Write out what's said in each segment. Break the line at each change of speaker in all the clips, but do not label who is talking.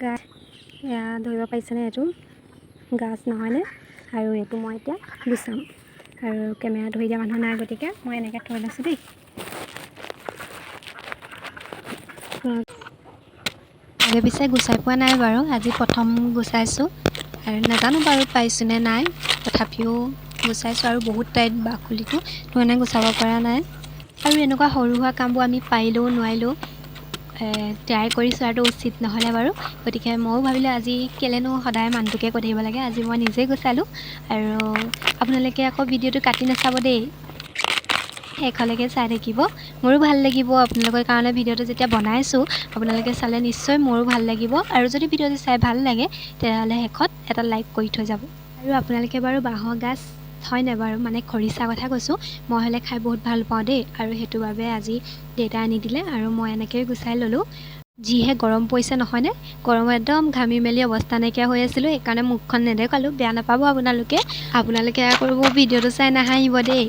গাছ এয়া ধৰিব পাৰিছেনে? এইটো গাছ নহয়নে? আৰু এইটো মই এতিয়া গুচাম আৰু কেমেৰা ধৰি দিয়া মানুহ নাই, গতিকে মই এনেকৈ থৈ লৈছোঁ দেই। আগে পিছে গুচাই পোৱা নাই বাৰু, আজি প্ৰথম গুচাইছোঁ আৰু নাজানো বাৰু পাইছোঁ নে নাই, তথাপিও গুচাইছোঁ আৰু বহুত টাইট বাকলিটো মানে গুচাব পৰা নাই। আৰু এনেকুৱা সৰু সুৰা কামবোৰ আমি পাৰিলেও নোৱাৰিলেও ট্ৰাই কৰি চোৱাটো উচিত নহ'লে বাৰু, গতিকে ময়ো ভাবিলোঁ আজি কেলেনো সদায় মানুহটোকে কৈ থাকিব লাগে, আজি মই নিজেই গুচালোঁ। আৰু আপোনালোকে আকৌ ভিডিঅ'টো কাটি নাচাব দেই, শেষলৈকে চাই থাকিব, মোৰো ভাল লাগিব। আপোনালোকৰ কাৰণে ভিডিঅ'টো যেতিয়া বনাইছোঁ আপোনালোকে চালে নিশ্চয় মোৰো ভাল লাগিব। আৰু যদি ভিডিঅ'টো চাই ভাল লাগে তেতিয়াহ'লে শেষত এটা লাইক কৰি থৈ যাব। আৰু আপোনালোকে বাৰু বাঁহৰ গাজ হয়নে বাৰু, মানে খৰিচা কথা কৈছোঁ, মই হ'লে খাই বহুত ভাল পাওঁ দেই। আৰু সেইটো বাবে আজি দেউতাই আনি দিলে আৰু মই এনেকৈয়ে গুচাই ল'লোঁ। যিহে গৰম পৰিছে নহয়নে? গৰমত একদম ঘামি মেলি অৱস্থা নাইকিয়া হৈ আছিলোঁ, সেইকাৰণে মুখখন নেদেখালোঁ, বেয়া নাপাব আপোনালোকে আকৌ মোৰ ভিডিঅ'টো চাই নাহাঁহিব দেই।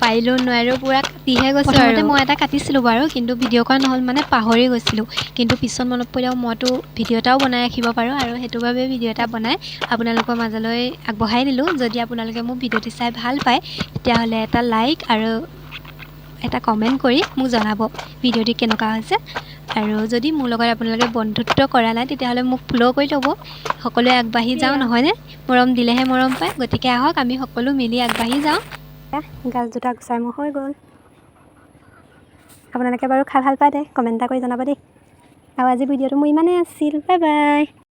পাৰিলেও নোৱাৰিলেও পূৰা কাটিহে গৈছোঁ। প্ৰথমতে মই এটা কাটিছিলোঁ বাৰু, কিন্তু ভিডিঅ' কৰা নহ'ল, মানে পাহৰি গৈছিলোঁ। কিন্তু পিছত মনত পৰিলে মইতো ভিডিঅ' এটাও বনাই ৰাখিব পাৰোঁ, আৰু সেইটো বাবে ভিডিঅ' এটা বনাই আপোনালোকৰ মাজলৈ আগবঢ়াই দিলোঁ। যদি আপোনালোকে মোৰ ভিডিঅ'টো চাই ভাল পায় তেতিয়াহ'লে এটা লাইক আৰু এটা কমেণ্ট কৰি মোক জনাব ভিডিঅ'টি কেনেকুৱা হৈছে। আৰু যদি মোৰ লগত আপোনালোকে বন্ধুত্ব কৰা নাই তেতিয়াহ'লে মোক ফ'ল' কৰি ল'ব। সকলোৱে আগবাঢ়ি যাওঁ নহয়নে? মৰম দিলেহে মৰম পায়, গতিকে আহক আমি সকলো মিলি আগবাঢ়ি যাওঁ। গাছ দুটা গুচাই মোৰ হৈ গ'ল। আপোনালোকে বাৰু খাই ভাল পায় দে, কমেণ্ট এটা কৰি জনাব দেই। আৰু আজি ভিডিঅ'টো মোৰ ইমানেই আছিল, বাই বাই।